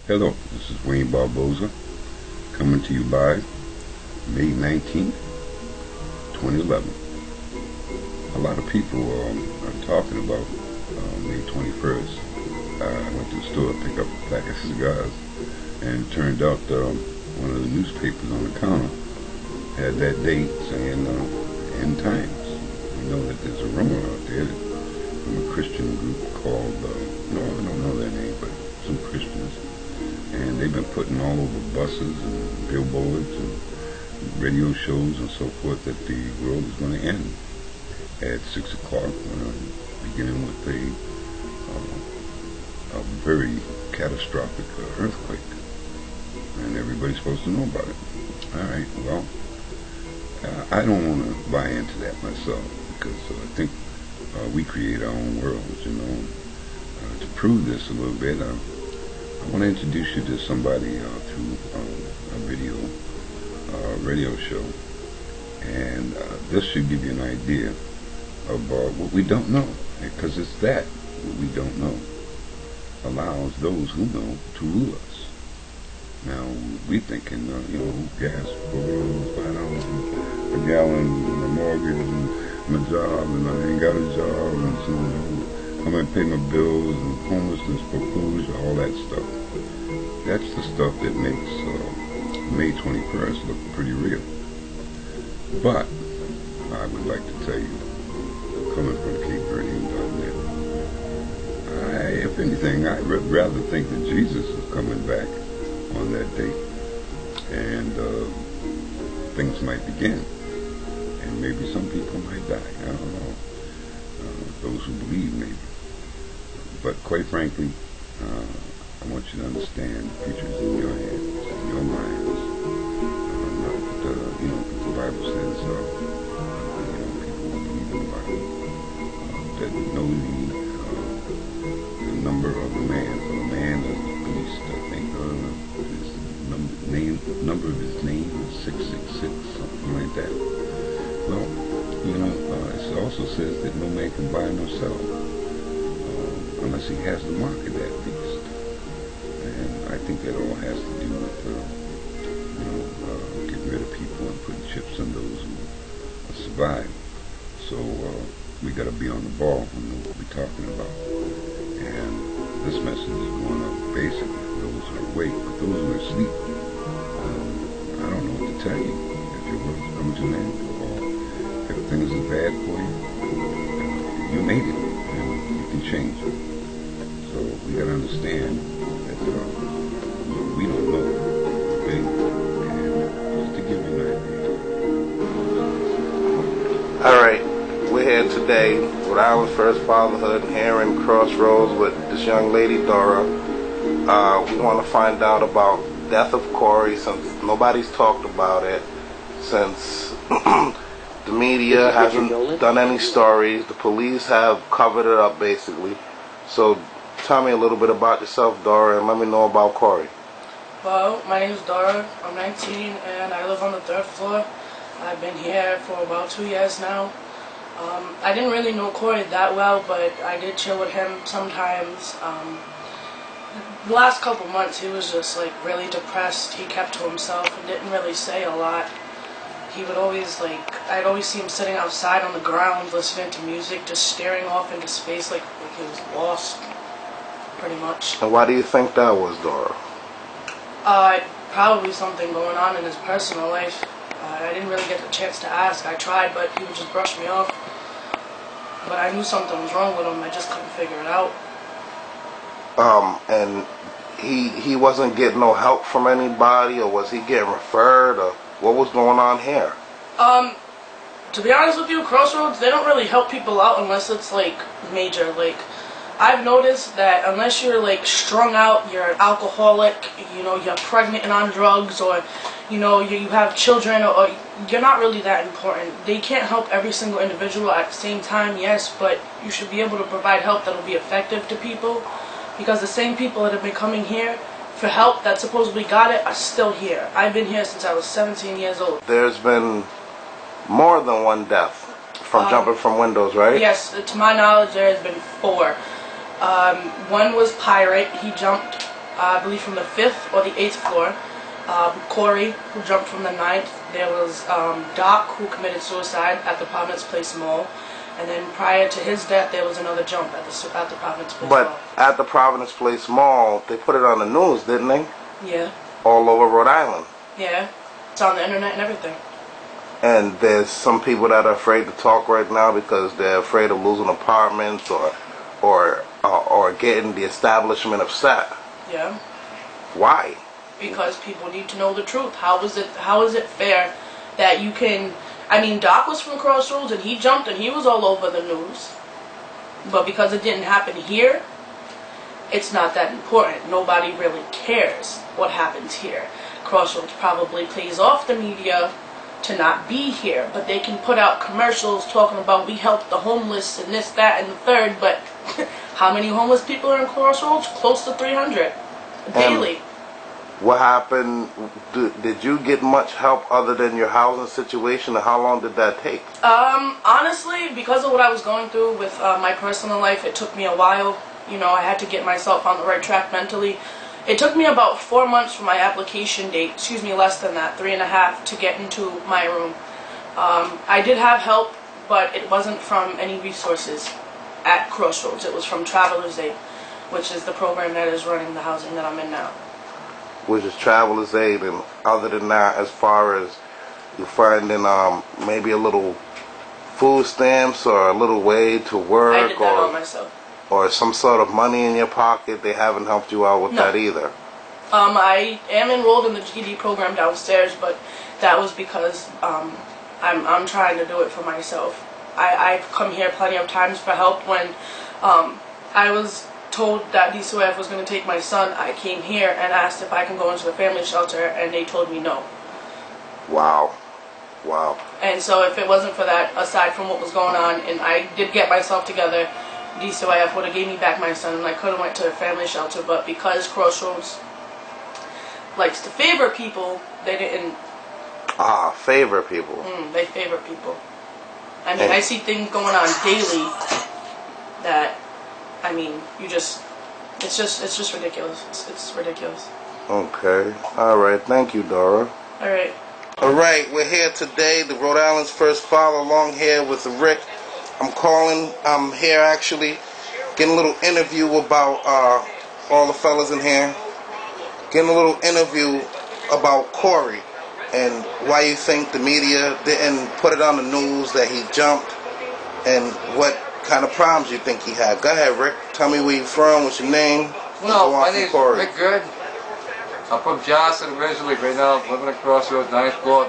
Hello, this is Wayne Barboza, coming to you by May 19th, 2011. A lot of people are talking about May 21st. I went to the store to pick up a pack of cigars, and it turned out one of the newspapers on the counter had that date saying end times. We know that there's a rumor out there from a Christian group called, no, I don't know their name, but some Christians. And they've been putting all over buses and billboards and radio shows and so forth that the world is going to end at 6 o'clock, beginning with a very catastrophic earthquake. And everybody's supposed to know about it. All right, well, I don't want to buy into that myself, because I think we create our own worlds, you know. To prove this a little bit, I want to introduce you to somebody through a radio show, and this should give you an idea of what we don't know, because it's that what we don't know allows those who know to rule us. Now we thinking, gas $4, $5 a gallon, my mortgage, and my job, and I ain't got a job, and so I'm going to pay my bills, and homelessness, foreclosure, all that stuff. That's the stuff that makes May 21st look pretty real. But I would like to tell you, coming from camp.FEMA, if anything, I'd rather think that Jesus is coming back on that date, and things might begin, and maybe some people might die. I don't know. Those who believe, maybe. But quite frankly, I want you to understand the future is in your hands, in your minds. The Bible says, people who believe in the Bible, that know the number of the man. For the man is the beast, I think, his number of his name is 666, something like that. Well, it also says that no man can buy nor sell unless he has the mark of that beast. And I think that all has to do with, getting rid of people and putting chips in those who survive. So we got to be on the ball and know what we're talking about. And this message is going out basically for those who are awake, but those who are asleep, I don't know what to tell you. If your world's coming to an end, or if things are bad for you, you made it, and you can change it. So we gotta understand that we don't know, okay? And just to give you an idea. Alright, we're here today with our first fatherhood here in Crossroads with this young lady, Dora. We want to find out about the death of Corey, since nobody's talked about it, since the media hasn't done any stories. The police have covered it up, basically. So tell me a little bit about yourself, Dora, and let me know about Corey. Well, my name is Dora. I'm 19, and I live on the 3rd floor. I've been here for about 2 years now. I didn't really know Corey that well, but I did chill with him sometimes. The last couple months, he was just like really depressed. He kept to himself and didn't really say a lot. He would always I'd always see him sitting outside on the ground listening to music, just staring off into space like he was lost, pretty much. And why do you think that was, Dora? Probably something going on in his personal life. I didn't really get the chance to ask. I tried, but he would just brush me off. But I knew something was wrong with him. I just couldn't figure it out. And he wasn't getting no help from anybody, or was he getting referred, or what was going on here? To be honest with you, Crossroads, they don't really help people out unless it's major. I've noticed that unless you're strung out, you're an alcoholic, you're pregnant and on drugs, or you have children, or you're not really that important. They can't help every single individual at the same time, yes, but you should be able to provide help that will be effective to people, because the same people that have been coming here for help that supposedly got it are still here. I've been here since I was 17 years old. There's been more than one death from jumping from windows, right? Yes, to my knowledge, there has been 4. One was Pirate. He jumped I believe from the 5th or the 8th floor. Corey, who jumped from the 9th. There was Doc, who committed suicide at the Providence Place Mall. And then prior to his death, there was another jump at the Providence Place Mall. But at the Providence Place Mall, they put it on the news, didn't they? Yeah. All over Rhode Island. Yeah. It's on the internet and everything. And there's some people that are afraid to talk right now because they're afraid of losing apartments or getting the establishment upset. Yeah. Why? Because people need to know the truth. How is it fair that you can... I mean, Doc was from Crossroads and he jumped and he was all over the news. But because it didn't happen here, it's not that important. Nobody really cares what happens here. Crossroads probably plays off the media to not be here, but they can put out commercials talking about we help the homeless and this, that, and the third, but how many homeless people are in Crossroads? Close to 300 daily. What happened? Did you get much help other than your housing situation, and how long did that take? Honestly, because of what I was going through with my personal life, it took me a while. You know, I had to get myself on the right track mentally. It took me about 4 months from my application date, less than that, 3.5, to get into my room. I did have help, but it wasn't from any resources at Crossroads. It was from Traveler's Aid, which is the program that is running the housing that I'm in now. Which is Traveler's Aid, and other than that, as far as you finding maybe a little food stamps or a little way to work, I did that all myself. Or some sort of money in your pocket, they haven't helped you out with that either. I am enrolled in the GED program downstairs, but that was because I'm trying to do it for myself. I've come here plenty of times for help. When I was told that DCOF was going to take my son, I came here and asked if I can go into the family shelter, and they told me no. Wow. Wow. And so if it wasn't for that, aside from what was going on, and I did get myself together, DCOF would have gave me back my son, and I could have went to a family shelter, but because Crossroads likes to favor people, they didn't. Favor people. They favor people. I mean, I see things going on daily that, I mean, it's just ridiculous. It's ridiculous. Okay. All right. Thank you, Dora. All right. All right. We're here today, the Rhode Island's first father, along here with Rick. I'm here actually getting a little interview about all the fellas in here. Getting a little interview about Corey and why you think the media didn't put it on the news that he jumped, and what kind of problems you think he had. Go ahead, Rick. Tell me where you're from, what's your name? Well, my name's Rick Good. I'm from Johnson originally. Right now I'm living at Crossroads, 9th floor,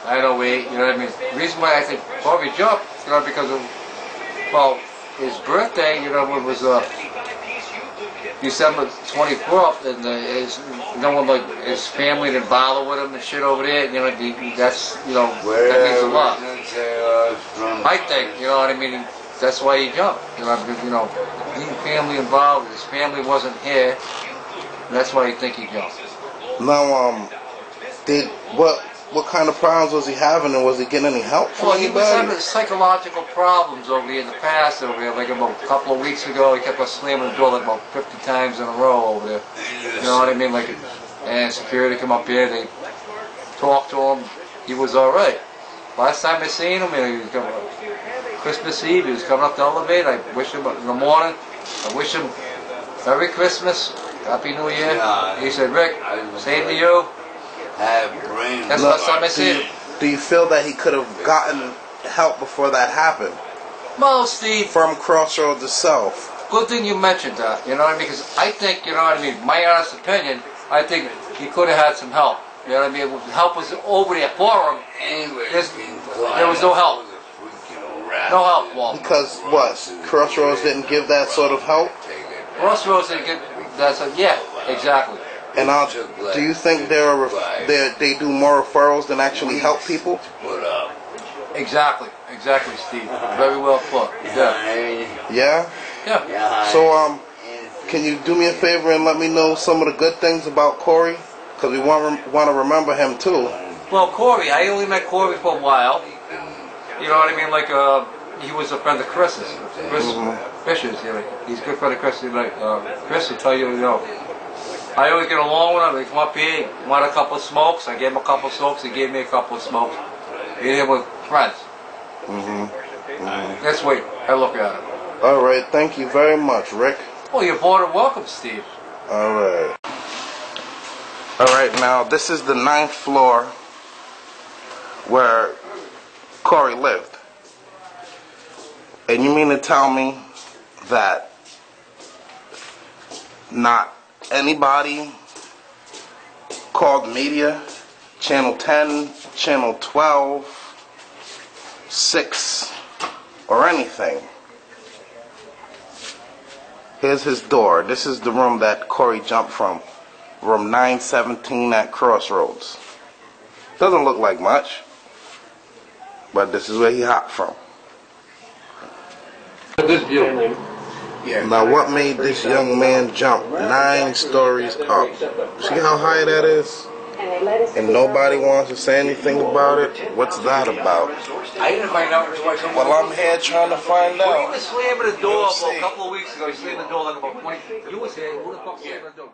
908, you know what I mean? The reason why I think Corey jumped, you know, because of, well, his birthday, you know, it was December 24th, and no one, like, his family didn't bother with him and shit over there, you know, that's, you know, that means a lot. I think, you know what I mean, that's why he jumped, you know, because, you know, being family involved, his family wasn't here, and that's why I think he jumped. Now, what kind of problems was he having, and was he getting any help from anybody? He was having psychological problems over here in the past over here. Like about a couple of weeks ago, he kept on slamming the door like about 50 times in a row over there. You know what I mean? Like, and security come up here, they talked to him. He was all right. Last time I seen him, he was coming Christmas Eve. He was coming up the elevator. I wished him in the morning. I wish him Merry Christmas, Happy New Year. He said, Rick, same to you. That's the last time I see him. Do you feel that he could have gotten help before that happened? Well, Steve, from Crossroads itself. Good thing you mentioned that, you know what I mean? Because I think, you know what I mean, my honest opinion, I think he could have had some help. You know what I mean? Help was over there for him. There was no help. No help, Walt. Because what? Crossroads didn't give that sort of help? Crossroads didn't give that sort of, yeah, exactly. And do you think they do more referrals than actually help people? Exactly, Steve. Very well put. Yeah. Yeah? Yeah. So, can you do me a favor and let me know some of the good things about Corey? Because we want to remember him too. Well, Corey, I only met Corey for a while. You know what I mean? Like, he was a friend of Chris's. Chris Fisher's, you know, he's a good friend of Chris. Like, Chris will tell you, you know, I always get along with him. They come up here, want a couple of smokes. I gave him a couple of smokes. He gave me a couple of smokes. He did with friends. That's the way I look at it. All right, thank you very much, Rick. Well, you're more than welcome, Steve. All right. All right, now this is the 9th floor where Corey lived. And you mean to tell me that not anybody called media, Channel 10, Channel 12, 6, or anything? Here's his door. This is the room that Corey jumped from. Room 917 at Crossroads. Doesn't look like much, but this is where he hopped from. This view. Now what made this young man jump 9 stories up? See how high that is? And nobody wants to say anything about it? What's that about? I didn't find out until I come. Well, I'm here trying to find He out. was slamming the door about a couple of weeks ago. He slammed the door like about 20. You was here. Who the fuck slammed the door?